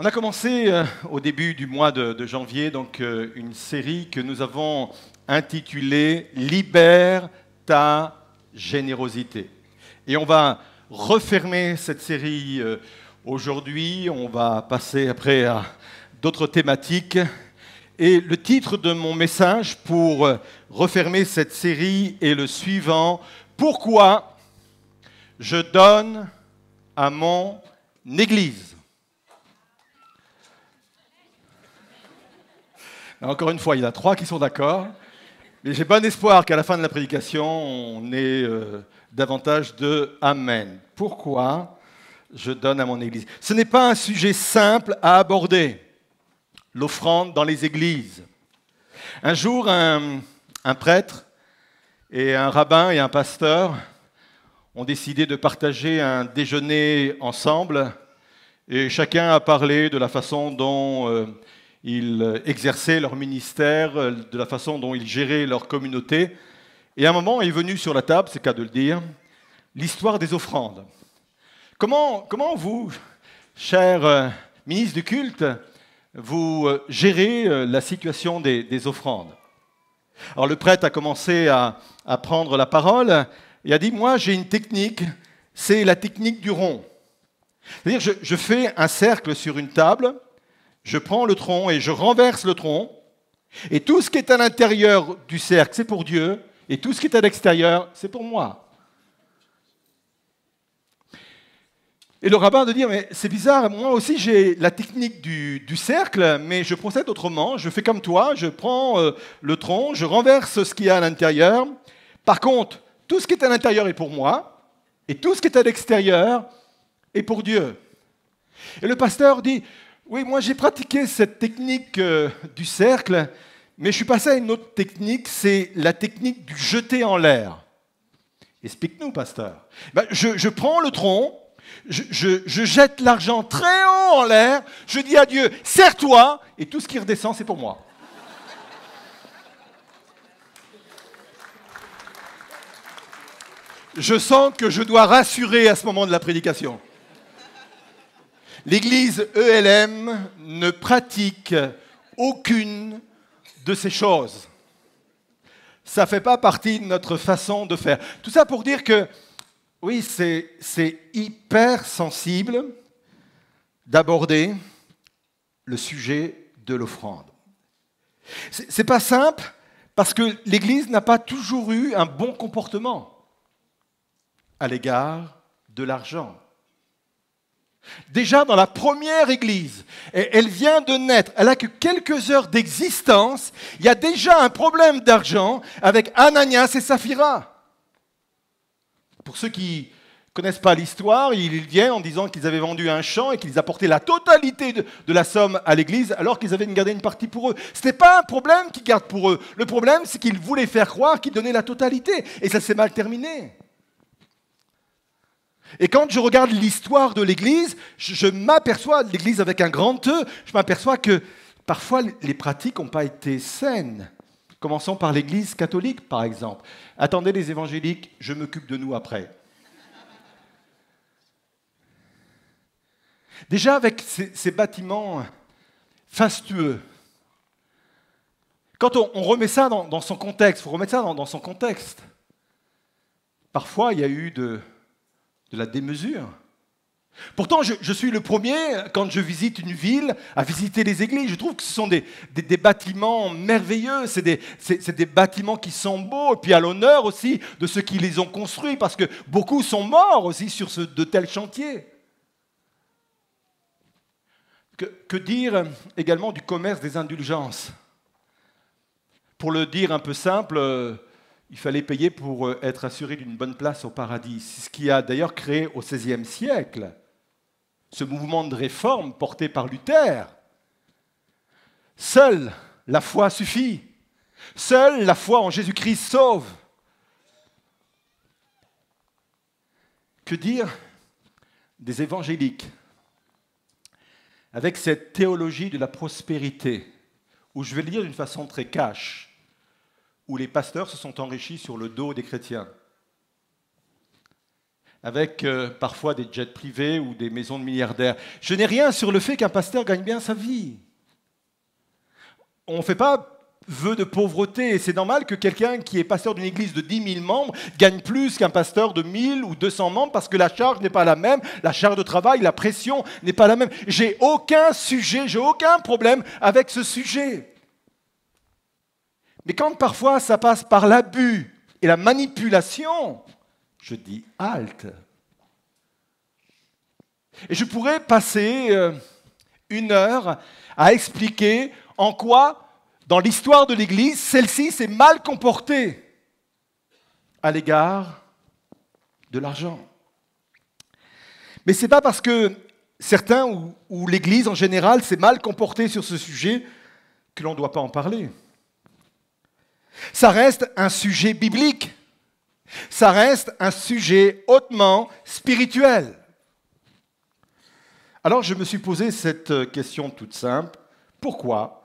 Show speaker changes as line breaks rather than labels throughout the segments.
On a commencé au début du mois de janvier une série que nous avons intitulée « Libère ta générosité ». Et on va refermer cette série aujourd'hui, on va passer après à d'autres thématiques. Et le titre de mon message pour refermer cette série est le suivant: Pourquoi je donne à mon Église? Encore une fois, il y en a 3 qui sont d'accord, mais j'ai bon espoir qu'à la fin de la prédication, on ait davantage de Amen. Pourquoi je donne à mon Église? Ce n'est pas un sujet simple à aborder, l'offrande dans les églises. Un jour, un prêtre et un rabbin et un pasteur ont décidé de partager un déjeuner ensemble, et chacun a parlé de la façon dont ils exerçaient leur ministère, de la façon dont ils géraient leur communauté. Et à un moment est venu sur la table, c'est le cas de le dire, l'histoire des offrandes. Comment vous, chers ministres du culte, vous gérez la situation des offrandes? Alors le prêtre a commencé à prendre la parole et a dit: moi j'ai une technique, c'est la technique du rond. C'est-à-dire je fais un cercle sur une table, je prends le tronc et je renverse le tronc, et tout ce qui est à l'intérieur du cercle, c'est pour Dieu, et tout ce qui est à l'extérieur, c'est pour moi. Et le rabbin de dire: mais c'est bizarre, moi aussi j'ai la technique du cercle, mais je procède autrement, je fais comme toi, je prends le tronc, je renverse ce qu'il y a à l'intérieur. Par contre, tout ce qui est à l'intérieur est pour moi, et tout ce qui est à l'extérieur est pour Dieu. Et le pasteur dit: oui, moi j'ai pratiqué cette technique du cercle, mais je suis passé à une autre technique, c'est la technique du jeter en l'air. Explique-nous, pasteur. Je prends le tronc, je jette l'argent très haut en l'air, je dis à Dieu: sers-toi, et tout ce qui redescend, c'est pour moi. Je sens que je dois rassurer à ce moment de la prédication. L'Église ELM ne pratique aucune de ces choses. Ça ne fait pas partie de notre façon de faire. Tout ça pour dire que, oui, c'est hyper sensible d'aborder le sujet de l'offrande. C'est pas simple parce que l'Église n'a pas toujours eu un bon comportement à l'égard de l'argent. Déjà dans la première église, elle vient de naître, elle n'a que quelques heures d'existence, il y a déjà un problème d'argent avec Ananias et Saphira. Pour ceux qui ne connaissent pas l'histoire, ils viennent en disant qu'ils avaient vendu un champ et qu'ils apportaient la totalité de la somme à l'église alors qu'ils avaient gardé une partie pour eux. Ce n'était pas un problème qu'ils gardent pour eux, le problème c'est qu'ils voulaient faire croire qu'ils donnaient la totalité et ça s'est mal terminé. Et quand je regarde l'histoire de l'Église, je m'aperçois, l'Église avec un grand E, je m'aperçois que parfois les pratiques n'ont pas été saines. Commençons par l'Église catholique, par exemple. Attendez les évangéliques, je m'occupe de nous après. Déjà avec ces bâtiments fastueux, quand on remet ça dans son contexte, il faut remettre ça dans son contexte. Parfois, il y a eu de la démesure. Pourtant, je suis le premier, quand je visite une ville, à visiter les églises. Je trouve que ce sont des bâtiments merveilleux, c'est des bâtiments qui sont beaux, et puis à l'honneur aussi de ceux qui les ont construits, parce que beaucoup sont morts aussi sur de tels chantiers. Que dire également du commerce des indulgences? Pour le dire un peu simple, il fallait payer pour être assuré d'une bonne place au paradis. C'est ce qui a d'ailleurs créé au XVIe siècle ce mouvement de réforme porté par Luther. Seule la foi suffit. Seule la foi en Jésus-Christ sauve. Que dire des évangéliques avec cette théologie de la prospérité, où je vais le dire d'une façon très cash, où les pasteurs se sont enrichis sur le dos des chrétiens. avec parfois des jets privés ou des maisons de milliardaires. Je n'ai rien sur le fait qu'un pasteur gagne bien sa vie. On ne fait pas vœu de pauvreté, et c'est normal que quelqu'un qui est pasteur d'une église de 10 000 membres gagne plus qu'un pasteur de 1000 ou 200 membres parce que la charge n'est pas la même, la charge de travail, la pression n'est pas la même. J'ai aucun sujet, j'ai aucun problème avec ce sujet. Mais quand parfois ça passe par l'abus et la manipulation, je dis halte. Et je pourrais passer 1 heure à expliquer en quoi, dans l'histoire de l'Église, celle-ci s'est mal comportée à l'égard de l'argent. Mais ce n'est pas parce que certains ou l'Église en général s'est mal comportée sur ce sujet que l'on ne doit pas en parler. Ça reste un sujet biblique. Ça reste un sujet hautement spirituel. Alors je me suis posé cette question toute simple. Pourquoi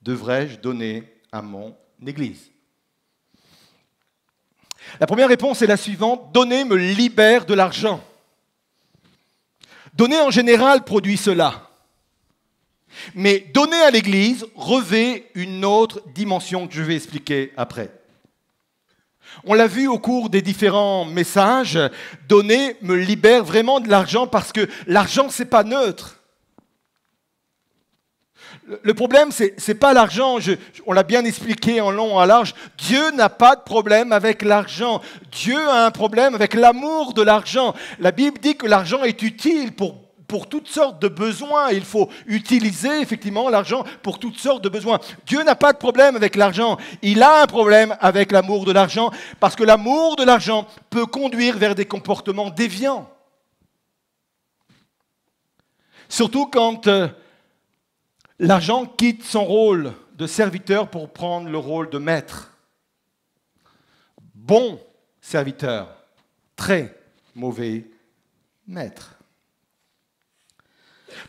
devrais-je donner à mon Église? La première réponse est la suivante. Donner me libère de l'argent. Donner en général produit cela. Mais donner à l'Église revêt une autre dimension que je vais expliquer après. On l'a vu au cours des différents messages, donner me libère vraiment de l'argent parce que l'argent, ce n'est pas neutre. Le problème, ce n'est pas l'argent, on l'a bien expliqué en long, en large. Dieu n'a pas de problème avec l'argent. Dieu a un problème avec l'amour de l'argent. La Bible dit que l'argent est utile pour toutes sortes de besoins. Il faut utiliser effectivement l'argent pour toutes sortes de besoins. Dieu n'a pas de problème avec l'argent. Il a un problème avec l'amour de l'argent parce que l'amour de l'argent peut conduire vers des comportements déviants. Surtout quand l'argent quitte son rôle de serviteur pour prendre le rôle de maître. Bon serviteur, très mauvais maître.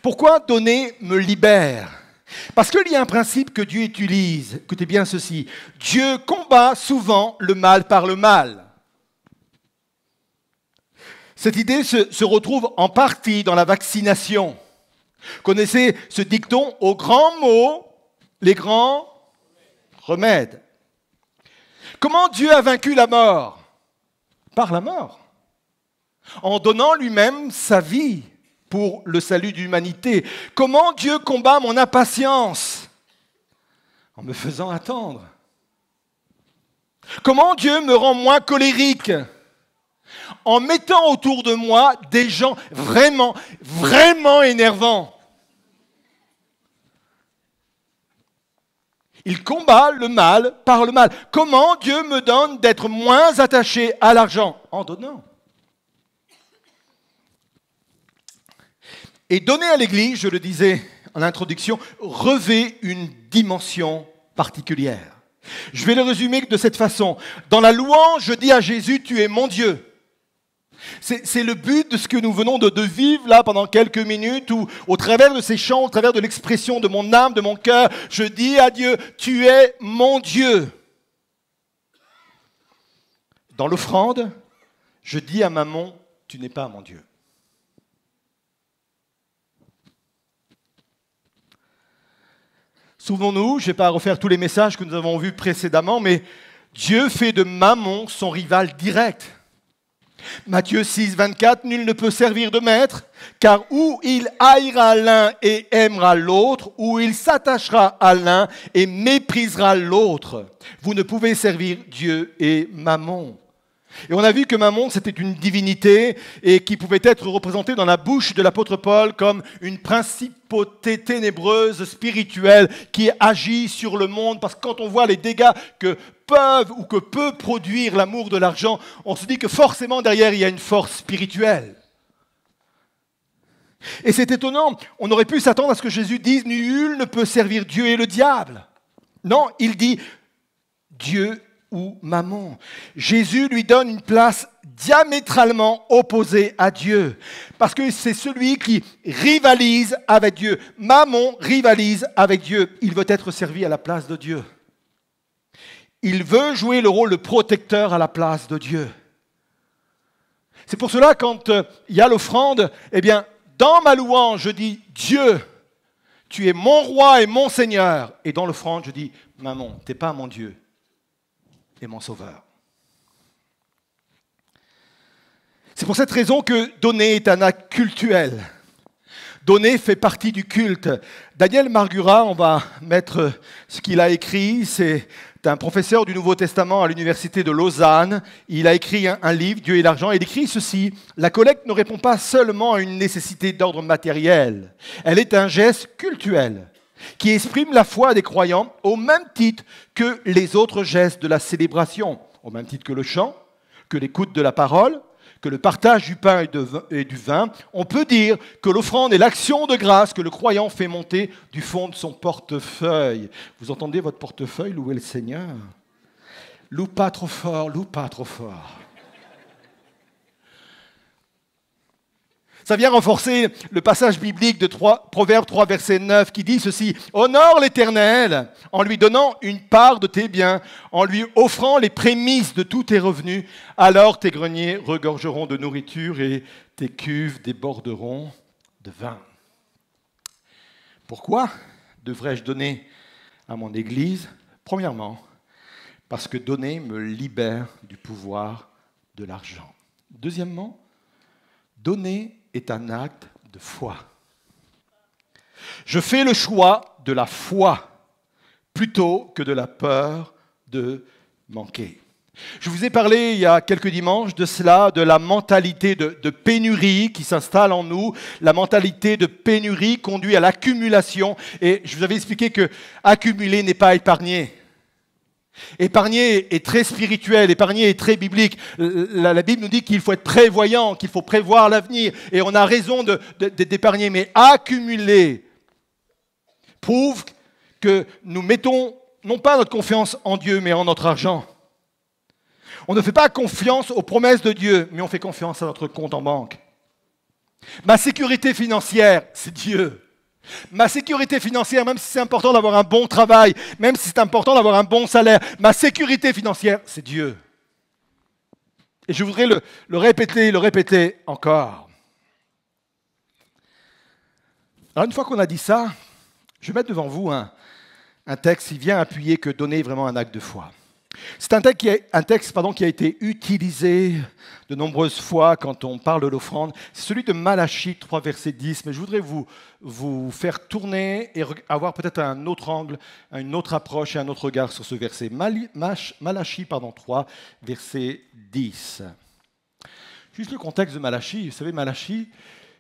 Pourquoi donner me libère? Parce qu'il y a un principe que Dieu utilise. Écoutez bien ceci. Dieu combat souvent le mal par le mal. Cette idée se retrouve en partie dans la vaccination. Connaissez ce dicton, aux grands mots, les grands remèdes. Comment Dieu a vaincu la mort? Par la mort. En donnant lui-même sa vie pour le salut de l'humanité. Comment Dieu combat mon impatience? En me faisant attendre. Comment Dieu me rend moins colérique? En mettant autour de moi des gens vraiment, vraiment énervants. Il combat le mal par le mal. Comment Dieu me donne d'être moins attaché à l'argent? En donnant. Et donner à l'Église, je le disais en introduction, revêt une dimension particulière. Je vais le résumer de cette façon. Dans la louange, je dis à Jésus, tu es mon Dieu. C'est le but de ce que nous venons de vivre là pendant quelques minutes où au travers de ces chants, au travers de l'expression de mon âme, de mon cœur, je dis à Dieu, tu es mon Dieu. Dans l'offrande, je dis à Mammon, tu n'es pas mon Dieu. Souvenons-nous, je ne vais pas refaire tous les messages que nous avons vus précédemment, mais Dieu fait de Mammon son rival direct. Matthieu 6, 24, nul ne peut servir de maître, car ou il haïra l'un et aimera l'autre, ou il s'attachera à l'un et méprisera l'autre. Vous ne pouvez servir Dieu et Mammon. Et on a vu que Mammon, c'était une divinité et qui pouvait être représentée dans la bouche de l'apôtre Paul comme une principauté ténébreuse spirituelle qui agit sur le monde. Parce que quand on voit les dégâts que peuvent ou que peut produire l'amour de l'argent, on se dit que forcément derrière, il y a une force spirituelle. Et c'est étonnant, on aurait pu s'attendre à ce que Jésus dise « Nul ne peut servir Dieu et le diable ». Non, il dit « Dieu ou Mammon ». Jésus lui donne une place diamétralement opposée à Dieu, parce que c'est celui qui rivalise avec Dieu. Mammon rivalise avec Dieu, il veut être servi à la place de Dieu. Il veut jouer le rôle de protecteur à la place de Dieu. C'est pour cela, quand il y a l'offrande, eh bien, dans ma louange, je dis « Dieu, tu es mon roi et mon Seigneur ». Et dans l'offrande, je dis « Maman, tu n'es pas mon Dieu et mon Sauveur ». C'est pour cette raison que donner est un acte cultuel. Donner fait partie du culte. Daniel Margura, on va mettre ce qu'il a écrit, c'est un professeur du Nouveau Testament à l'université de Lausanne. Il a écrit un livre, Dieu et l'argent, et il écrit ceci: la collecte ne répond pas seulement à une nécessité d'ordre matériel, elle est un geste cultuel qui exprime la foi des croyants au même titre que les autres gestes de la célébration, au même titre que le chant, que l'écoute de la parole, que le partage du pain et du vin. On peut dire que l'offrande est l'action de grâce que le croyant fait monter du fond de son portefeuille. Vous entendez votre portefeuille louer le Seigneur? Loue pas trop fort, loue pas trop fort. Ça vient renforcer le passage biblique de Proverbe 3, verset 9, qui dit ceci: « Honore l'Éternel en lui donnant une part de tes biens, en lui offrant les prémices de tous tes revenus. Alors tes greniers regorgeront de nourriture et tes cuves déborderont de vin. » Pourquoi devrais-je donner à mon Église? Premièrement, parce que donner me libère du pouvoir de l'argent. Deuxièmement, donner est un acte de foi. Je fais le choix de la foi plutôt que de la peur de manquer. Je vous ai parlé il y a quelques dimanches de cela, de la mentalité de pénurie qui s'installe en nous. La mentalité de pénurie conduit à l'accumulation. Et je vous avais expliqué que accumuler n'est pas épargner. Épargner est très spirituel, épargner est très biblique. La Bible nous dit qu'il faut être prévoyant, qu'il faut prévoir l'avenir. Et on a raison d'épargner. Mais accumuler prouve que nous mettons non pas notre confiance en Dieu, mais en notre argent. On ne fait pas confiance aux promesses de Dieu, mais on fait confiance à notre compte en banque. Ma sécurité financière, c'est Dieu. Ma sécurité financière, même si c'est important d'avoir un bon travail, même si c'est important d'avoir un bon salaire, ma sécurité financière, c'est Dieu. Et je voudrais le répéter encore. Alors une fois qu'on a dit ça, je vais mettre devant vous un texte qui vient appuyer que donner est vraiment un acte de foi. C'est un texte qui a été utilisé de nombreuses fois quand on parle de l'offrande. C'est celui de Malachie 3, verset 10. Mais je voudrais vous faire tourner et avoir peut-être un autre angle, une autre approche et un autre regard sur ce verset. Malachie 3, verset 10. Juste le contexte de Malachie. Vous savez, Malachie,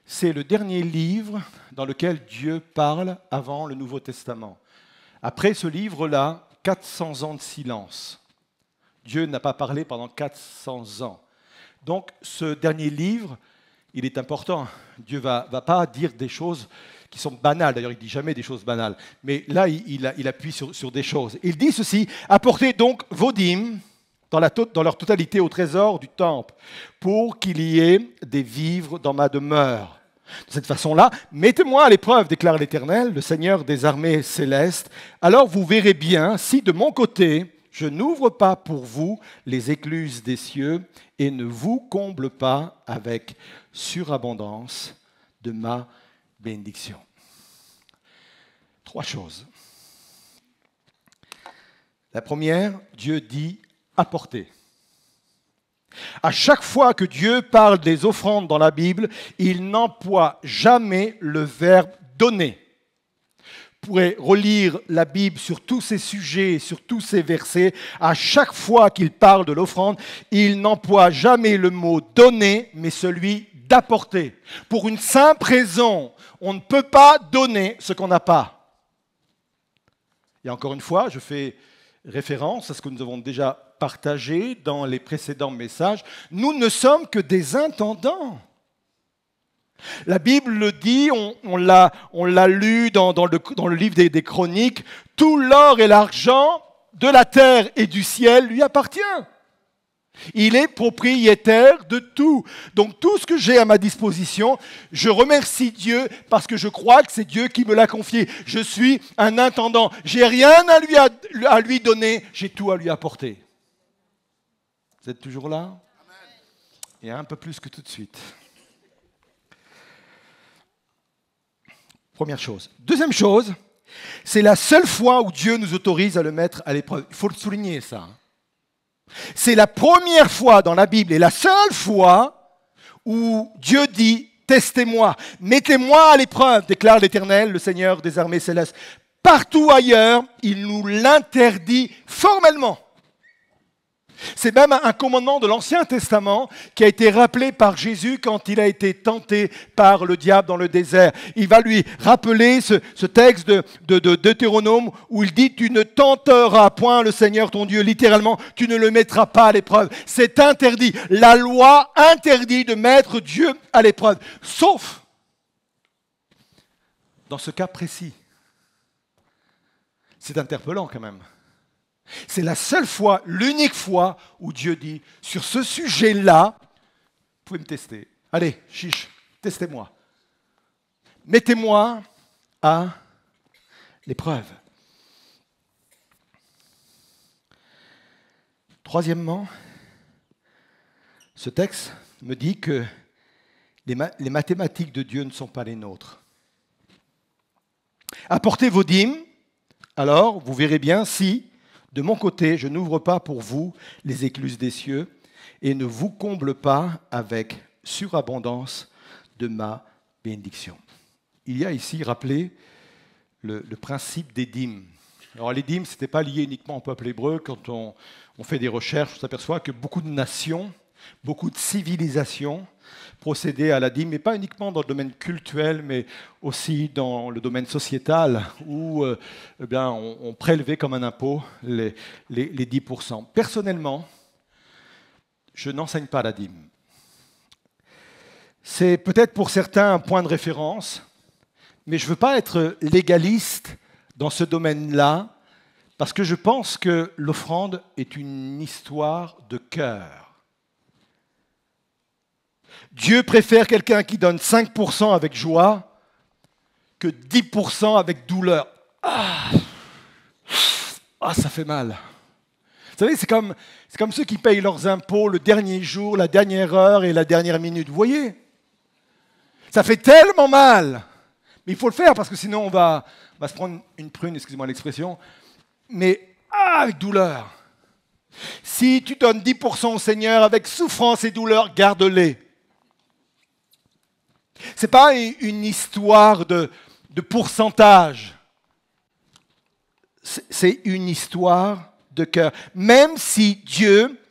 c'est le dernier livre dans lequel Dieu parle avant le Nouveau Testament. Après ce livre-là, 400 ans de silence. Dieu n'a pas parlé pendant 400 ans. Donc, ce dernier livre, il est important. Dieu ne va pas dire des choses qui sont banales. D'ailleurs, il ne dit jamais des choses banales. Mais là, il appuie sur des choses. Il dit ceci: « Apportez donc vos dîmes dans leur totalité au trésor du temple, pour qu'il y ait des vivres dans ma demeure. De cette façon-là, mettez-moi à l'épreuve, déclare l'Éternel, le Seigneur des armées célestes. Alors vous verrez bien si de mon côté, je n'ouvre pas pour vous les écluses des cieux et ne vous comble pas avec surabondance de ma bénédiction. » 3 choses. La première, Dieu dit « apporter ». À chaque fois que Dieu parle des offrandes dans la Bible, il n'emploie jamais le verbe « donner ». Vous pourrez relire la Bible sur tous ces sujets, sur tous ces versets. À chaque fois qu'il parle de l'offrande, il n'emploie jamais le mot « donner », mais celui « d'apporter ». Pour une simple raison, on ne peut pas donner ce qu'on n'a pas. Et encore une fois, je fais référence à ce que nous avons déjà partagé dans les précédents messages. Nous ne sommes que des intendants. La Bible le dit, on l'a lu dans le livre des Chroniques, tout l'or et l'argent de la terre et du ciel lui appartient. Il est propriétaire de tout. Donc tout ce que j'ai à ma disposition, je remercie Dieu parce que je crois que c'est Dieu qui me l'a confié. Je suis un intendant. J'ai rien à lui donner, j'ai tout à lui apporter. Vous êtes toujours là? et un peu plus que tout de suite. Première chose. Deuxième chose, c'est la seule fois où Dieu nous autorise à le mettre à l'épreuve. Il faut le souligner, ça. C'est la première fois dans la Bible et la seule fois où Dieu dit « Testez-moi, mettez-moi à l'épreuve », déclare l'Éternel, le Seigneur des armées célestes. Partout ailleurs, il nous l'interdit formellement. C'est même un commandement de l'Ancien Testament qui a été rappelé par Jésus quand il a été tenté par le diable dans le désert. Il va lui rappeler ce texte de Deutéronome où il dit « Tu ne tenteras point le Seigneur ton Dieu ». Littéralement, tu ne le mettras pas à l'épreuve. C'est interdit. La loi interdit de mettre Dieu à l'épreuve. Sauf dans ce cas précis. C'est interpellant quand même. C'est la seule fois, l'unique fois où Dieu dit, sur ce sujet-là, vous pouvez me tester. Allez, chiche, testez-moi. Mettez-moi à l'épreuve. Troisièmement, ce texte me dit que les mathématiques de Dieu ne sont pas les nôtres. Apportez vos dîmes, alors vous verrez bien si, de mon côté, je n'ouvre pas pour vous les écluses des cieux et ne vous comble pas avec surabondance de ma bénédiction. Il y a ici rappelé le principe des dîmes. Alors les dîmes, ce n'était pas lié uniquement au peuple hébreu. Quand on fait des recherches, on s'aperçoit que beaucoup de nations, beaucoup de civilisations procédaient à la dîme, mais pas uniquement dans le domaine cultuel, mais aussi dans le domaine sociétal, où on prélevait comme un impôt les 10%. Personnellement, je n'enseigne pas la dîme. C'est peut-être pour certains un point de référence, mais je ne veux pas être légaliste dans ce domaine-là, parce que je pense que l'offrande est une histoire de cœur. Dieu préfère quelqu'un qui donne 5% avec joie que 10% avec douleur. Ah, ça fait mal. Vous savez, c'est comme ceux qui payent leurs impôts le dernier jour, la dernière heure et la dernière minute. Vous voyez? Ça fait tellement mal. Mais il faut le faire parce que sinon on va se prendre une prune, excusez-moi l'expression, mais avec douleur. Si tu donnes 10% au Seigneur avec souffrance et douleur, garde-les. Ce n'est pas une histoire de pourcentage. C'est une histoire de cœur. Même si Dieu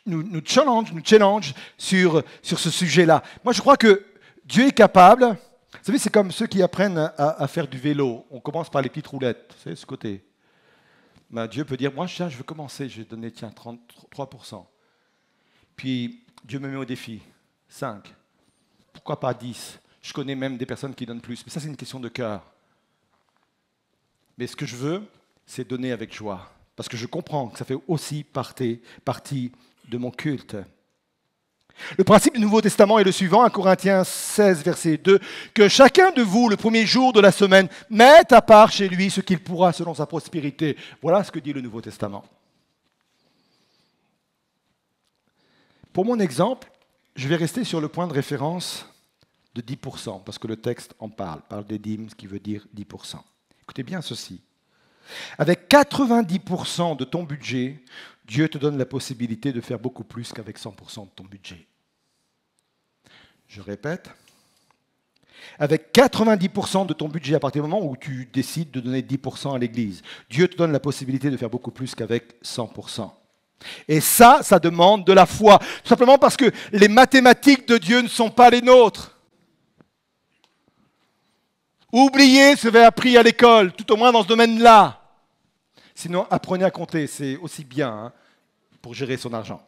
nous challenge sur ce sujet-là. Moi, je crois que Dieu est capable. Vous savez, c'est comme ceux qui apprennent à faire du vélo. On commence par les petites roulettes. Vous savez, ce côté. Dieu peut dire, moi, je veux commencer. Je vais donner, 33%. Puis, Dieu me met au défi. 5. Pourquoi pas 10? Je connais même des personnes qui donnent plus. Mais ça, c'est une question de cœur. Mais ce que je veux, c'est donner avec joie. Parce que je comprends que ça fait aussi partie de mon culte. Le principe du Nouveau Testament est le suivant, 1 Corinthiens 16, verset 2, que chacun de vous, le premier jour de la semaine, mette à part chez lui ce qu'il pourra selon sa prospérité. Voilà ce que dit le Nouveau Testament. Pour mon exemple, je vais rester sur le point de référence de 10%, parce que le texte en parle des dîmes, ce qui veut dire 10%. Écoutez bien ceci. Avec 90% de ton budget, Dieu te donne la possibilité de faire beaucoup plus qu'avec 100% de ton budget. Je répète. Avec 90% de ton budget, à partir du moment où tu décides de donner 10% à l'Église, Dieu te donne la possibilité de faire beaucoup plus qu'avec 100%. Et ça demande de la foi. Tout simplement parce que les mathématiques de Dieu ne sont pas les nôtres. Oubliez ce que vous avez appris à l'école, tout au moins dans ce domaine-là. Sinon, apprenez à compter, c'est aussi bien pour gérer son argent.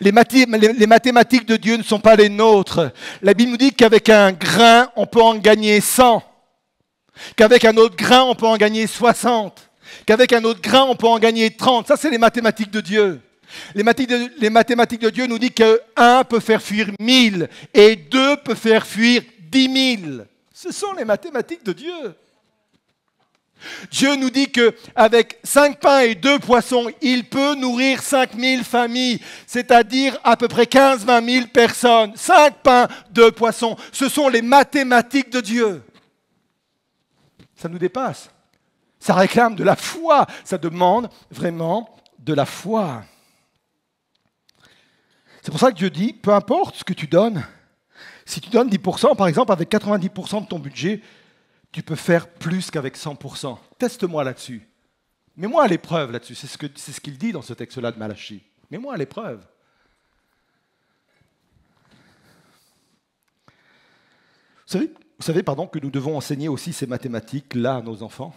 Les mathématiques de Dieu ne sont pas les nôtres. La Bible nous dit qu'avec un grain, on peut en gagner 100. Qu'avec un autre grain, on peut en gagner 60. Qu'avec un autre grain, on peut en gagner 30. Ça, c'est les mathématiques de Dieu. Les mathématiques de Dieu nous disent que 1 peut faire fuir 1000 et 2 peut faire fuir 10 000. Ce sont les mathématiques de Dieu. Dieu nous dit qu'avec 5 pains et 2 poissons, il peut nourrir 5000 familles, c'est-à-dire à peu près 15-20 000 personnes. 5 pains, 2 poissons, ce sont les mathématiques de Dieu. Ça nous dépasse. Ça réclame de la foi, ça demande vraiment de la foi. C'est pour ça que Dieu dit, peu importe ce que tu donnes, si tu donnes 10%, par exemple, avec 90% de ton budget, tu peux faire plus qu'avec 100%. Teste-moi là-dessus. Mets-moi à l'épreuve là-dessus. C'est ce qu'il dit dans ce texte-là de Malachie. Mets-moi à l'épreuve. Vous savez, que nous devons enseigner aussi ces mathématiques-là à nos enfants.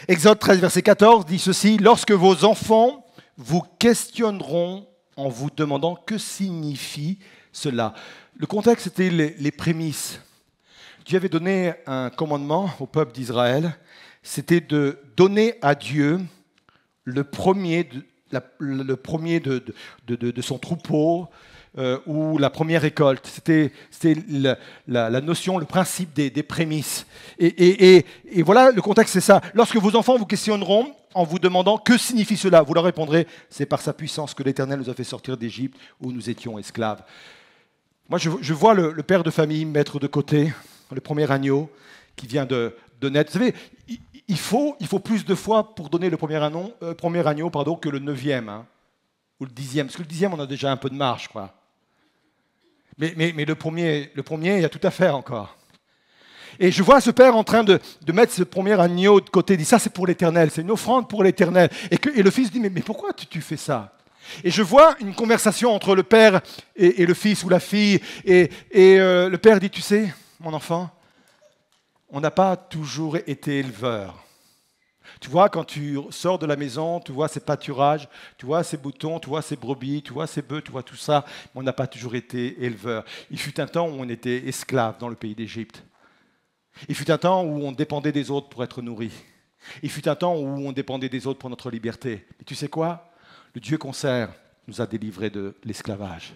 Exode 13, verset 14 dit ceci, « Lorsque vos enfants vous questionneront en vous demandant que signifie cela. » Le contexte, c'était les prémices. Dieu avait donné un commandement au peuple d'Israël, c'était de donner à Dieu le premier de son troupeau ou la première récolte. C'était la notion, le principe des prémices. Et voilà, le contexte, c'est ça. Lorsque vos enfants vous questionneront en vous demandant que signifie cela, vous leur répondrez, c'est par sa puissance que l'Éternel nous a fait sortir d'Égypte où nous étions esclaves. Moi, je vois le père de famille mettre de côté le premier agneau qui vient de naître. Vous savez, il faut plus de foi pour donner le premier agneau que le 9e ou le 10e. Parce que le 10e, on a déjà un peu de marge, quoi. Mais le premier, il y a tout à faire encore. Et je vois ce père en train de mettre ce premier agneau de côté. Il dit, ça c'est pour l'Éternel, c'est une offrande pour l'Éternel. Et le fils dit, mais pourquoi tu fais ça? Et je vois une conversation entre le père et le fils ou la fille. Et le père dit, tu sais, mon enfant, on n'a pas toujours été éleveur. Tu vois, quand tu sors de la maison, tu vois ces pâturages, tu vois ces boutons, tu vois ces brebis, tu vois ces bœufs, tu vois tout ça. Mais on n'a pas toujours été éleveur. Il fut un temps où on était esclaves dans le pays d'Égypte. Il fut un temps où on dépendait des autres pour être nourris. Il fut un temps où on dépendait des autres pour notre liberté. Et tu sais quoi? Le Dieu qu'on sert nous a délivrés de l'esclavage.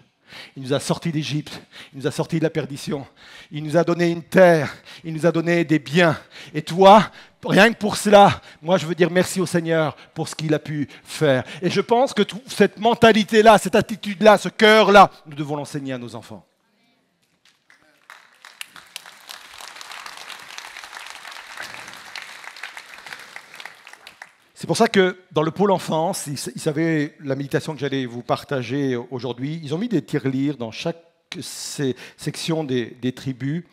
Il nous a sortis d'Égypte, il nous a sortis de la perdition, il nous a donné une terre, il nous a donné des biens. Et toi, rien que pour cela, moi je veux dire merci au Seigneur pour ce qu'il a pu faire. Et je pense que cette mentalité-là, cette attitude-là, ce cœur-là, nous devons l'enseigner à nos enfants. C'est pour ça que dans le pôle enfance, ils savaient la méditation que j'allais vous partager aujourd'hui. Ils ont mis des tirelires dans chaque section des tribus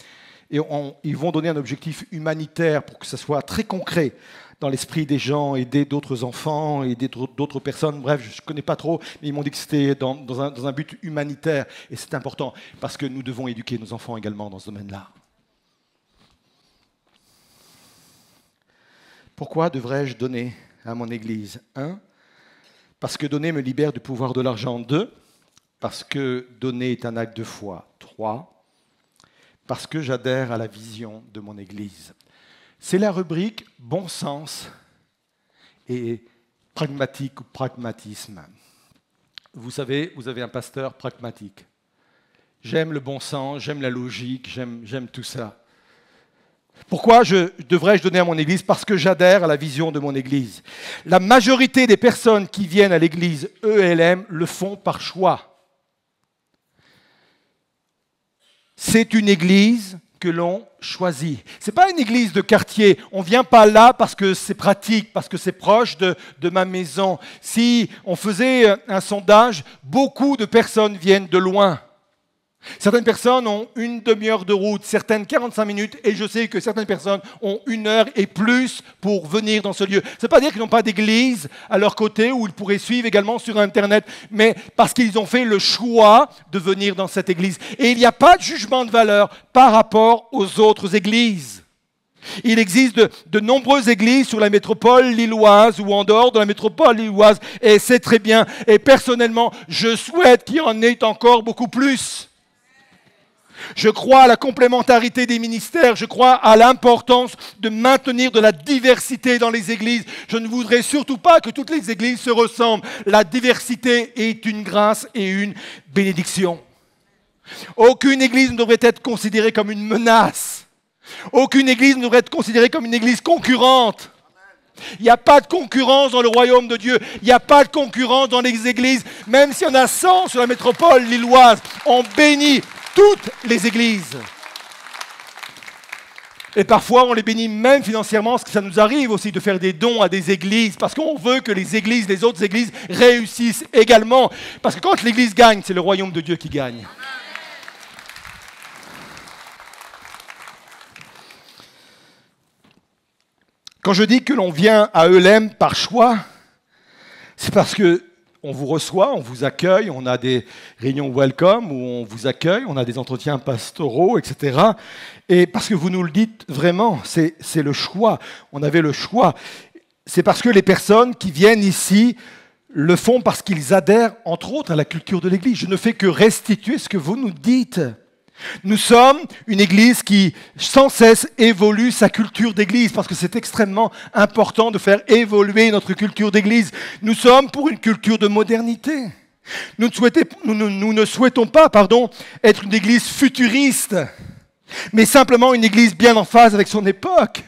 et ils vont donner un objectif humanitaire pour que ça soit très concret dans l'esprit des gens, aider d'autres enfants, aider d'autres personnes. Bref, je ne connais pas trop, mais ils m'ont dit que c'était dans un but humanitaire et c'est important parce que nous devons éduquer nos enfants également dans ce domaine-là. Pourquoi devrais-je donner à mon Église? 1, parce que donner me libère du pouvoir de l'argent. 2, parce que donner est un acte de foi. 3, parce que j'adhère à la vision de mon Église. C'est la rubrique bon sens et pragmatique ou pragmatisme. Vous savez, vous avez un pasteur pragmatique. J'aime le bon sens, j'aime la logique, j'aime tout ça. Pourquoi devrais-je donner à mon Église? Parce que j'adhère à la vision de mon Église. La majorité des personnes qui viennent à l'Église ELM le font par choix. C'est une Église que l'on choisit. Ce n'est pas une église de quartier. On ne vient pas là parce que c'est pratique, parce que c'est proche de ma maison. Si on faisait un sondage, beaucoup de personnes viennent de loin. Certaines personnes ont une demi-heure de route, certaines 45 minutes, et je sais que certaines personnes ont 1 heure et plus pour venir dans ce lieu. Ça ne veut pas dire qu'ils n'ont pas d'église à leur côté où ils pourraient suivre également sur Internet, mais parce qu'ils ont fait le choix de venir dans cette église. Et il n'y a pas de jugement de valeur par rapport aux autres églises. Il existe de nombreuses églises sur la métropole lilloise ou en dehors de la métropole lilloise, et c'est très bien. Et personnellement, je souhaite qu'il y en ait encore beaucoup plus. Je crois à la complémentarité des ministères, je crois à l'importance de maintenir de la diversité dans les églises. Je ne voudrais surtout pas que toutes les églises se ressemblent. La diversité est une grâce et une bénédiction. Aucune église ne devrait être considérée comme une menace. Aucune église ne devrait être considérée comme une église concurrente. Il n'y a pas de concurrence dans le royaume de Dieu. Il n'y a pas de concurrence dans les églises. Même s'il y en a 100 sur la métropole lilloise, on bénit toutes les églises. Et parfois, on les bénit même financièrement, parce que ça nous arrive aussi de faire des dons à des églises, parce qu'on veut que les églises, les autres églises réussissent également. Parce que quand l'église gagne, c'est le royaume de Dieu qui gagne. Quand je dis que l'on vient à Eulem par choix, c'est parce que on vous reçoit, on vous accueille, on a des réunions welcome où on vous accueille, on a des entretiens pastoraux, etc. Et parce que vous nous le dites vraiment, c'est le choix. On avait le choix. C'est parce que les personnes qui viennent ici le font parce qu'ils adhèrent, entre autres, à la culture de l'Église. Je ne fais que restituer ce que vous nous dites. Nous sommes une église qui sans cesse évolue sa culture d'église parce que c'est extrêmement important de faire évoluer notre culture d'église. Nous sommes pour une culture de modernité. Nous ne souhaitons pas être une église futuriste, mais simplement une église bien en phase avec son époque.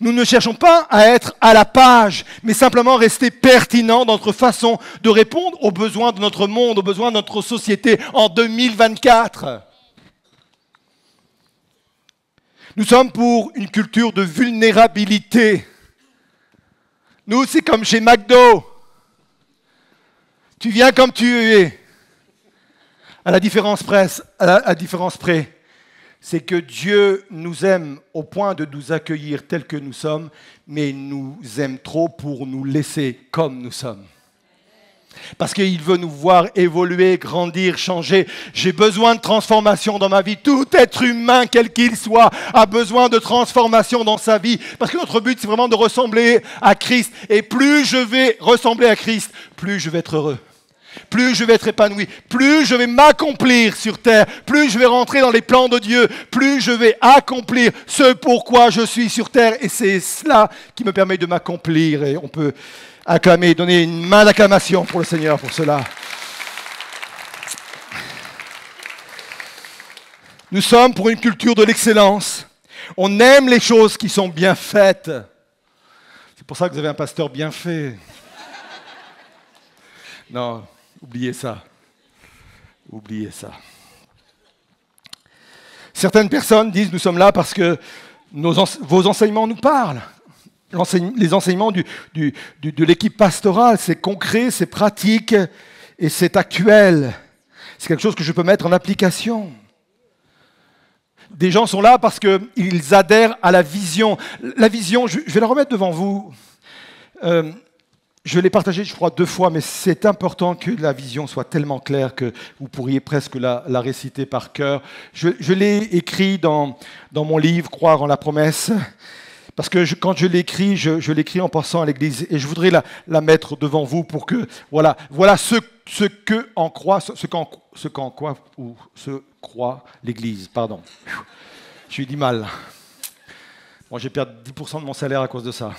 Nous ne cherchons pas à être à la page, mais simplement rester pertinents dans notre façon de répondre aux besoins de notre monde, aux besoins de notre société en 2024. Nous sommes pour une culture de vulnérabilité. Nous, c'est comme chez McDo. Tu viens comme tu es. À la différence près, c'est que Dieu nous aime au point de nous accueillir tels que nous sommes, mais il nous aime trop pour nous laisser comme nous sommes. Parce qu'il veut nous voir évoluer, grandir, changer. J'ai besoin de transformation dans ma vie. Tout être humain, quel qu'il soit, a besoin de transformation dans sa vie. Parce que notre but, c'est vraiment de ressembler à Christ. Et plus je vais ressembler à Christ, plus je vais être heureux. Plus je vais être épanoui, plus je vais m'accomplir sur terre, plus je vais rentrer dans les plans de Dieu, plus je vais accomplir ce pourquoi je suis sur terre. Et c'est cela qui me permet de m'accomplir. Et on peut acclamer, donner une main d'acclamation pour le Seigneur pour cela. Nous sommes pour une culture de l'excellence. On aime les choses qui sont bien faites. C'est pour ça que vous avez un pasteur bien fait. Non. Oubliez ça. Oubliez ça. Certaines personnes disent nous sommes là parce que vos enseignements nous parlent. Les enseignements de l'équipe pastorale, c'est concret, c'est pratique et c'est actuel. C'est quelque chose que je peux mettre en application. Des gens sont là parce qu'ils adhèrent à la vision. La vision, je vais la remettre devant vous. Je l'ai partagée, je crois, 2 fois, mais c'est important que la vision soit tellement claire que vous pourriez presque la réciter par cœur. Je l'ai écrit dans mon livre « Croire en la promesse », parce que quand je l'écris, je l'écris en pensant à l'Église, et je voudrais la mettre devant vous pour que, voilà ce qu'en croit l'Église. Pardon, j'ai eu du mal. Moi, j'ai perdu 10% de mon salaire à cause de ça.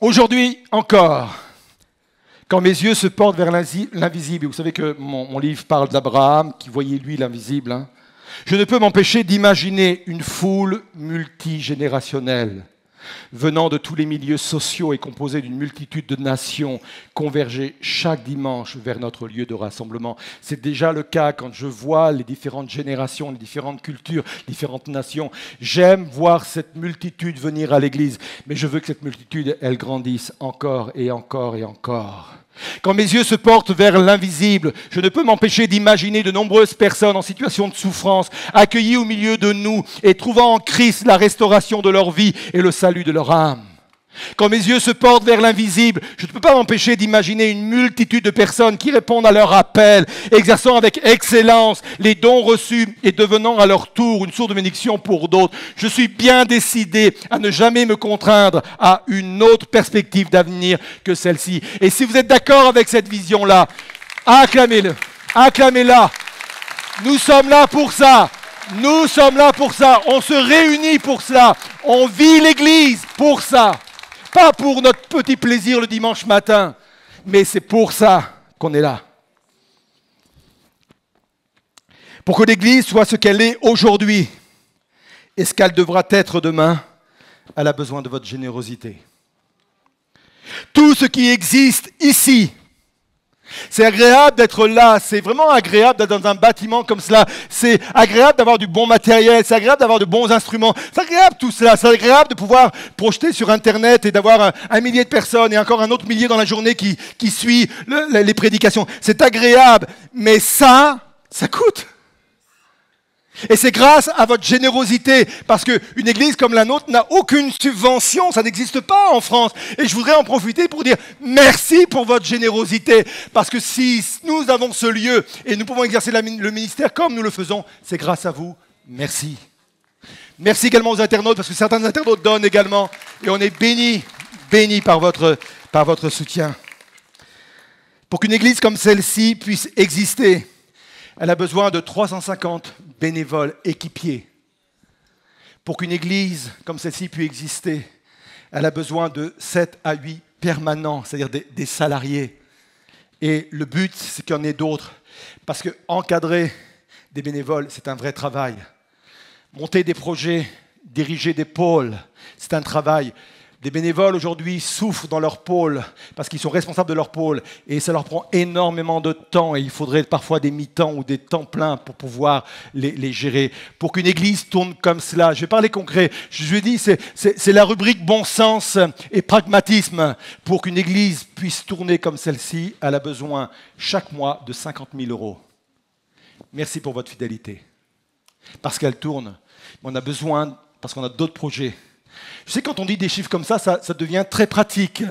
Aujourd'hui encore, quand mes yeux se portent vers l'invisible, et vous savez que mon livre parle d'Abraham, qui voyait lui l'invisible, je ne peux m'empêcher d'imaginer une foule multigénérationnelle, venant de tous les milieux sociaux et composée d'une multitude de nations, converger chaque dimanche vers notre lieu de rassemblement. C'est déjà le cas quand je vois les différentes générations, les différentes cultures, les différentes nations. J'aime voir cette multitude venir à l'église, mais je veux que cette multitude, elle grandisse encore et encore et encore. Quand mes yeux se portent vers l'invisible, je ne peux m'empêcher d'imaginer de nombreuses personnes en situation de souffrance, accueillies au milieu de nous et trouvant en Christ la restauration de leur vie et le salut de leur âme. Quand mes yeux se portent vers l'invisible, je ne peux pas m'empêcher d'imaginer une multitude de personnes qui répondent à leur appel, exerçant avec excellence les dons reçus et devenant à leur tour une source de bénédiction pour d'autres. Je suis bien décidé à ne jamais me contraindre à une autre perspective d'avenir que celle-ci. Et si vous êtes d'accord avec cette vision-là, acclamez-le, acclamez-la. Nous sommes là pour ça. Nous sommes là pour ça. On se réunit pour ça. On vit l'Église pour ça. Pas pour notre petit plaisir le dimanche matin, mais c'est pour ça qu'on est là. Pour que l'Église soit ce qu'elle est aujourd'hui et ce qu'elle devra être demain, elle a besoin de votre générosité. Tout ce qui existe ici, c'est agréable d'être là, c'est vraiment agréable d'être dans un bâtiment comme cela, c'est agréable d'avoir du bon matériel, c'est agréable d'avoir de bons instruments, c'est agréable tout cela, c'est agréable de pouvoir projeter sur Internet et d'avoir un millier de personnes et encore un autre millier dans la journée qui suit les prédications. C'est agréable, mais ça coûte. Et c'est grâce à votre générosité, parce qu'une église comme la nôtre n'a aucune subvention, ça n'existe pas en France. Et je voudrais en profiter pour dire merci pour votre générosité, parce que si nous avons ce lieu et nous pouvons exercer le ministère comme nous le faisons, c'est grâce à vous. Merci. Merci également aux internautes, parce que certains internautes donnent également, et on est bénis par votre soutien. Pour qu'une église comme celle-ci puisse exister, elle a besoin de 350 bénévoles équipiers. Pour qu'une église comme celle-ci puisse exister, elle a besoin de 7 à 8 permanents, c'est-à-dire des salariés. Et le but, c'est qu'il y en ait d'autres. Parce qu'encadrer des bénévoles, c'est un vrai travail. Monter des projets, diriger des pôles, c'est un travail. Des bénévoles aujourd'hui souffrent dans leur pôle parce qu'ils sont responsables de leur pôle et ça leur prend énormément de temps et il faudrait parfois des mi-temps ou des temps pleins pour pouvoir les gérer. Pour qu'une église tourne comme cela, je vais parler concret, je lui ai dit c'est la rubrique bon sens et pragmatisme. Pour qu'une église puisse tourner comme celle-ci, elle a besoin chaque mois de 50 000 €. Merci pour votre fidélité. Parce qu'elle tourne, on a besoin, parce qu'on a d'autres projets. Je sais, quand on dit des chiffres comme ça devient très pratique.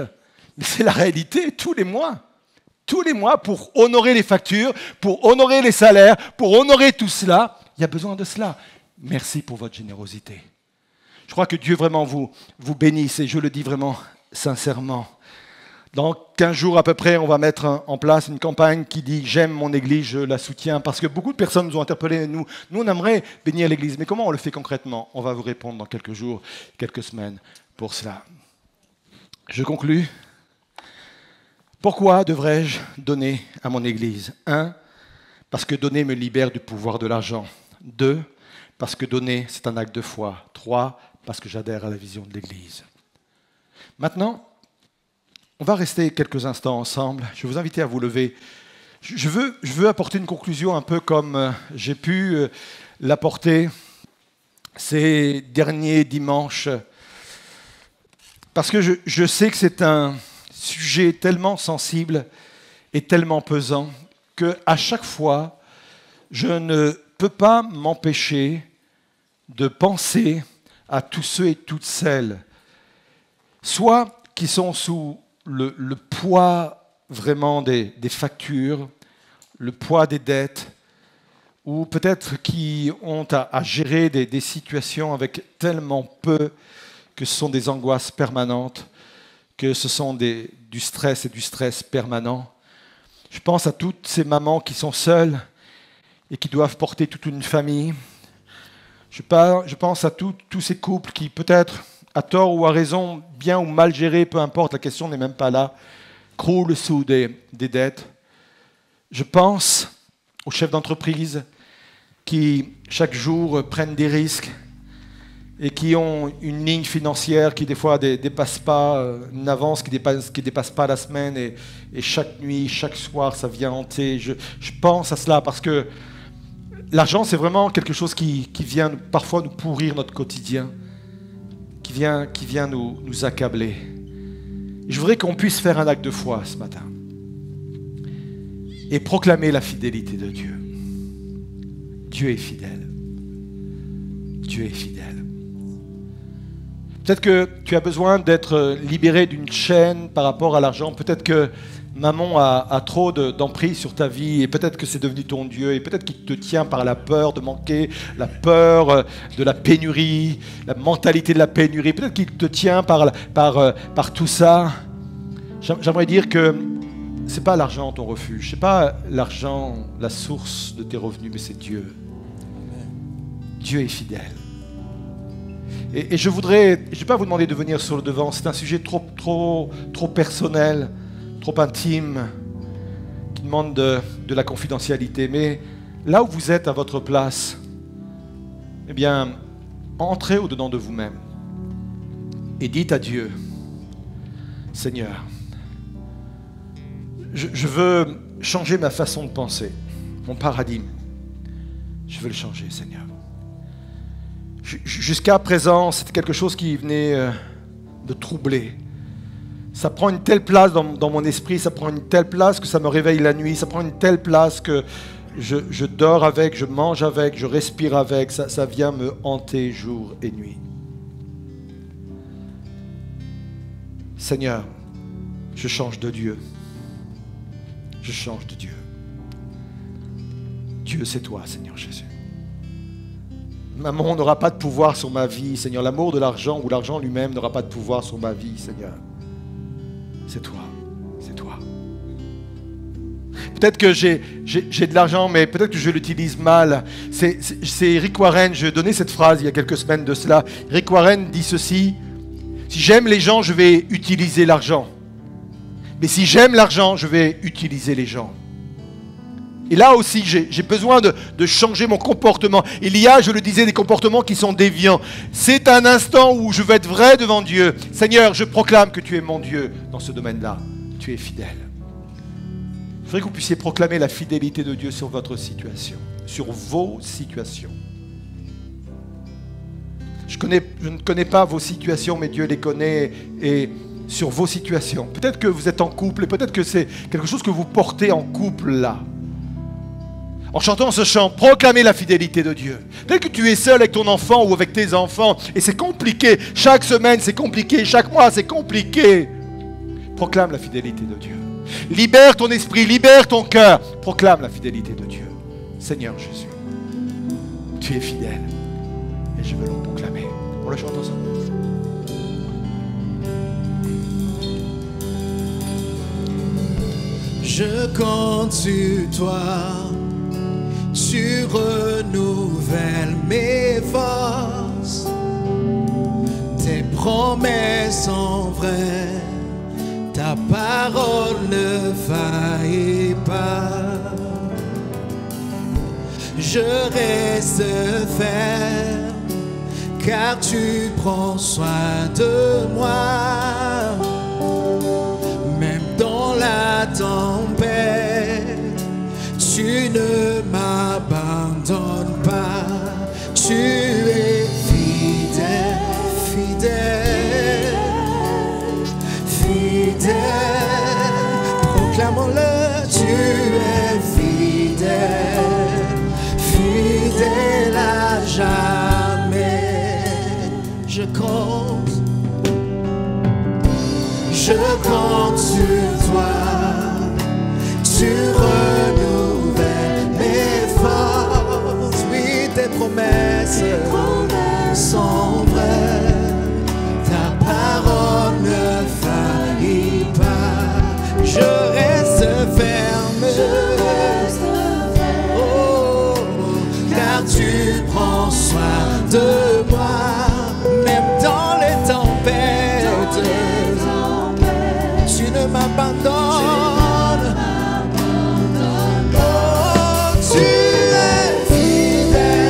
Mais c'est la réalité, tous les mois. Tous les mois, pour honorer les factures, pour honorer les salaires, pour honorer tout cela, il y a besoin de cela. Merci pour votre générosité. Je crois que Dieu vraiment vous bénisse, et je le dis vraiment sincèrement. Dans 15 jours à peu près, on va mettre en place une campagne qui dit « J'aime mon Église, je la soutiens ». Parce que beaucoup de personnes nous ont interpellés. Nous, on aimerait bénir l'Église. Mais comment on le fait concrètement? On va vous répondre dans quelques jours, quelques semaines pour cela. Je conclus. Pourquoi devrais-je donner à mon Église? 1, parce que donner me libère du pouvoir de l'argent. 2, parce que donner, c'est un acte de foi. 3, parce que j'adhère à la vision de l'Église. Maintenant, on va rester quelques instants ensemble. Je vais vous inviter à vous lever. Je veux apporter une conclusion un peu comme j'ai pu l'apporter ces derniers dimanches. Parce que je sais que c'est un sujet tellement sensible et tellement pesant qu'à chaque fois, je ne peux pas m'empêcher de penser à tous ceux et toutes celles, soit qui sont sous le poids vraiment des factures, le poids des dettes, ou peut-être qui ont à gérer des situations avec tellement peu que ce sont des angoisses permanentes, que ce sont du stress et du stress permanent. Je pense à toutes ces mamans qui sont seules et qui doivent porter toute une famille. Je pense à tous ces couples qui peut-être, à tort ou à raison, bien ou mal gérés, peu importe, la question n'est même pas là, croulent sous des dettes. Je pense aux chefs d'entreprise qui, chaque jour, prennent des risques et qui ont une ligne financière qui, des fois, dépasse pas, une avance qui dépasse pas la semaine et chaque nuit, chaque soir, ça vient hanter. Je pense à cela parce que l'argent, c'est vraiment quelque chose qui vient parfois nous pourrir notre quotidien, qui vient nous accabler. Et je voudrais qu'on puisse faire un acte de foi ce matin et proclamer la fidélité de Dieu. Dieu est fidèle. Dieu est fidèle. Peut-être que tu as besoin d'être libéré d'une chaîne par rapport à l'argent. Peut-être que maman a trop d'emprise sur ta vie et peut-être que c'est devenu ton Dieu et peut-être qu'il te tient par la peur de manquer, la peur de la pénurie, la mentalité de la pénurie. Peut-être qu'il te tient par tout ça. J'aimerais dire que ce n'est pas l'argent ton refuge, ce n'est pas l'argent la source de tes revenus, mais c'est Dieu. Dieu est fidèle. Et je ne vais pas vous demander de venir sur le devant, c'est un sujet trop personnel, trop intime, qui demande de la confidentialité. Mais là où vous êtes à votre place, eh bien, entrez au-dedans de vous-même et dites à Dieu, Seigneur, je veux changer ma façon de penser, mon paradigme. Je veux le changer, Seigneur. Jusqu'à présent, c'était quelque chose qui venait de troubler. Ça prend une telle place dans mon esprit, ça prend une telle place que ça me réveille la nuit, ça prend une telle place que je dors avec, je mange avec, je respire avec, ça vient me hanter jour et nuit. Seigneur, je change de Dieu. Je change de Dieu. Dieu, c'est toi, Seigneur Jésus. Maman n'aura pas de pouvoir sur ma vie, Seigneur. L'amour de l'argent ou l'argent lui-même n'aura pas de pouvoir sur ma vie, Seigneur. C'est toi, c'est toi. Peut-être que j'ai de l'argent, mais peut-être que je l'utilise mal. C'est Rick Warren, je donnais cette phrase il y a quelques semaines de cela. Rick Warren dit ceci, si j'aime les gens, je vais utiliser l'argent. Mais si j'aime l'argent, je vais utiliser les gens. Et là aussi, j'ai besoin de changer mon comportement. Il y a, je le disais, des comportements qui sont déviants. C'est un instant où je veux être vrai devant Dieu. Seigneur, je proclame que tu es mon Dieu dans ce domaine-là. Tu es fidèle. Il faudrait que vous puissiez proclamer la fidélité de Dieu sur votre situation, sur vos situations. Je ne connais pas vos situations, mais Dieu les connaît et sur vos situations. Peut-être que vous êtes en couple et peut-être que c'est quelque chose que vous portez en couple là. En chantant ce chant, proclamez la fidélité de Dieu. Peut-être que tu es seul avec ton enfant ou avec tes enfants et c'est compliqué. Chaque semaine, c'est compliqué. Chaque mois, c'est compliqué. Proclame la fidélité de Dieu. Libère ton esprit, libère ton cœur. Proclame la fidélité de Dieu. Seigneur Jésus, tu es fidèle et je veux le proclamer. On le chante ensemble.
Je compte sur toi. Tu renouvelles mes forces, tes promesses sont vraies, ta parole ne faillit pas. Je reste ferme, car tu prends soin de moi, même dans la tempête. Tu ne m'abandonnes pas, tu es fidèle, fidèle, fidèle. Proclamons-le, tu es fidèle, fidèle à jamais. Je compte sur toi, tu tes promesses sont vraies, ta parole ne faillit pas. Je reste ferme, oh, car tu prends soin de moi, même dans les tempêtes, tu ne m'abandonnes. Oh, tu es fidèle.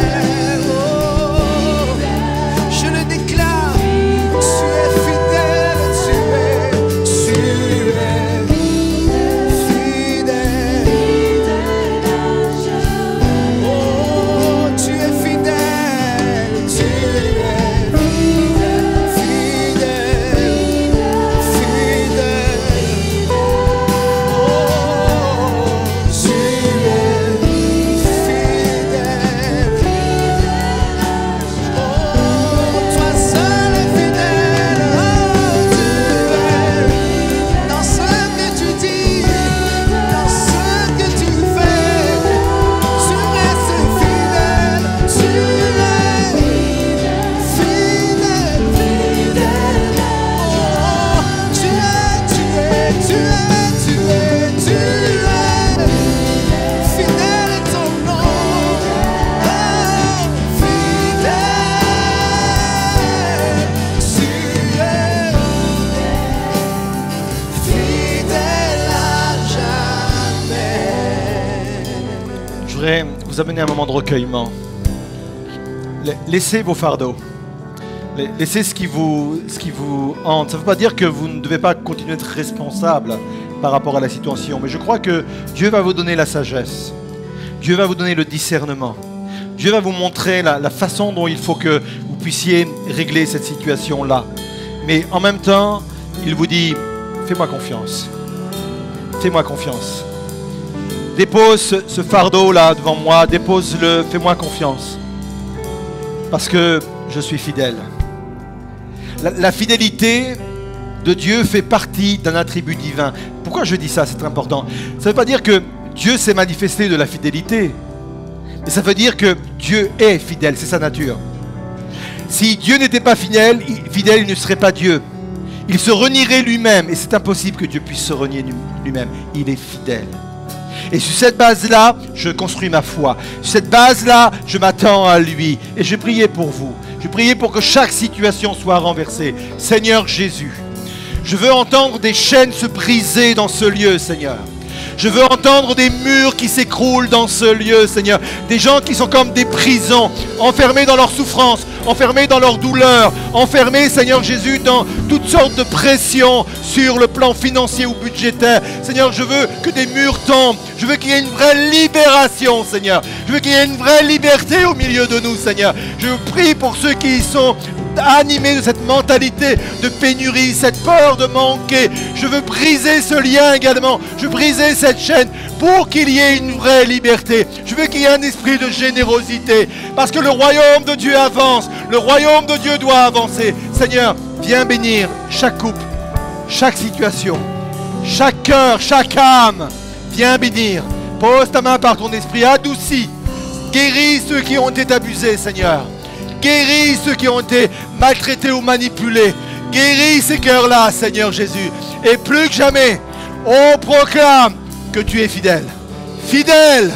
vous amener à un moment de recueillement. Laissez vos fardeaux. Laissez ce qui vous hante. Ça ne veut pas dire que vous ne devez pas continuer d'être responsable par rapport à la situation, mais je crois que Dieu va vous donner la sagesse. Dieu va vous donner le discernement. Dieu va vous montrer la façon dont il faut que vous puissiez régler cette situation-là. Mais en même temps, il vous dit, fais-moi confiance. Fais-moi confiance. Dépose ce fardeau-là devant moi, dépose-le, fais-moi confiance. Parce que je suis fidèle. La fidélité de Dieu fait partie d'un attribut divin. Pourquoi je dis ça? C'est important. Ça ne veut pas dire que Dieu s'est manifesté de la fidélité. Mais ça veut dire que Dieu est fidèle, c'est sa nature. Si Dieu n'était pas fidèle, il ne serait pas Dieu. Il se renierait lui-même. Et c'est impossible que Dieu puisse se renier lui-même. Il est fidèle. Et sur cette base-là, je construis ma foi. Sur cette base-là, je m'attends à lui. Et je priais pour vous. Je priais pour que chaque situation soit renversée. Seigneur Jésus, je veux entendre des chaînes se briser dans ce lieu, Seigneur. Je veux entendre des murs qui s'écroulent dans ce lieu, Seigneur. Des gens qui sont comme des prisons, enfermés dans leur souffrance, enfermés dans leur douleur, enfermés, Seigneur Jésus, dans toutes sortes de pressions sur le plan financier ou budgétaire. Seigneur, je veux que des murs tombent. Je veux qu'il y ait une vraie libération, Seigneur. Je veux qu'il y ait une vraie liberté au milieu de nous, Seigneur. Je prie pour ceux qui sont animés de cette mentalité de pénurie, cette peur de manquer. Je veux briser ce lien également. Je veux briser cette chaîne pour qu'il y ait une vraie liberté. Je veux qu'il y ait un esprit de générosité parce que le royaume de Dieu avance. Le royaume de Dieu doit avancer. Seigneur, viens bénir chaque couple, chaque situation, chaque cœur, chaque âme. Viens bénir. Pose ta main par ton esprit, adoucis. Guéris ceux qui ont été abusés, Seigneur. Guéris ceux qui ont été maltraités ou manipulés. Guéris ces cœurs-là, Seigneur Jésus. Et plus que jamais, on proclame que tu es fidèle. Fidèle.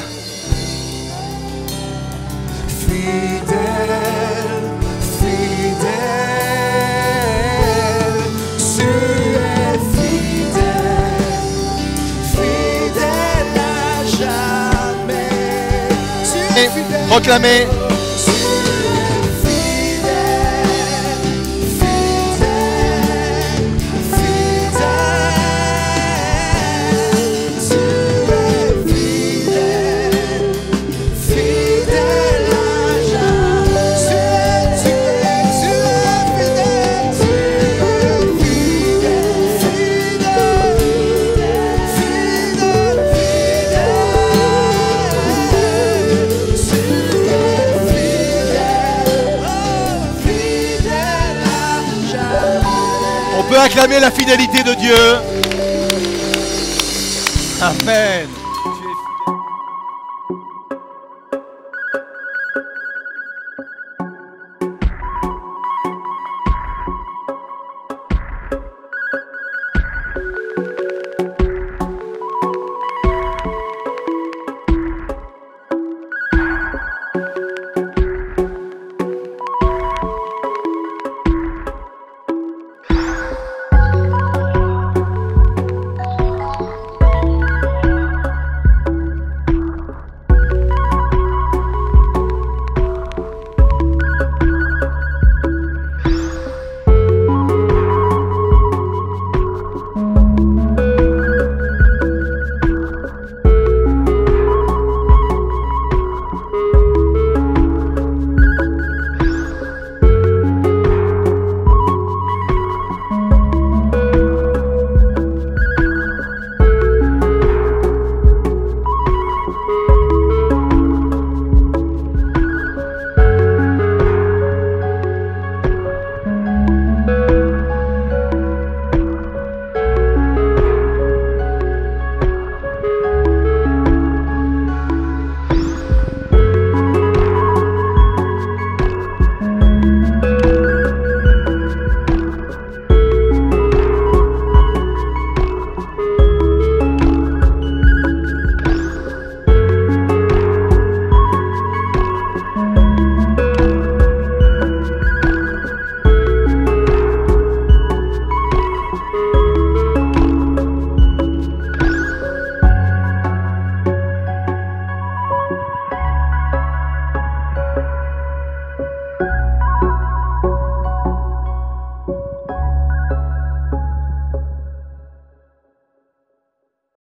Fidèle, fidèle, tu es fidèle, fidèle à jamais. Tu es
Et
fidèle.
proclamez. On peut acclamer la fidélité de Dieu. Amen.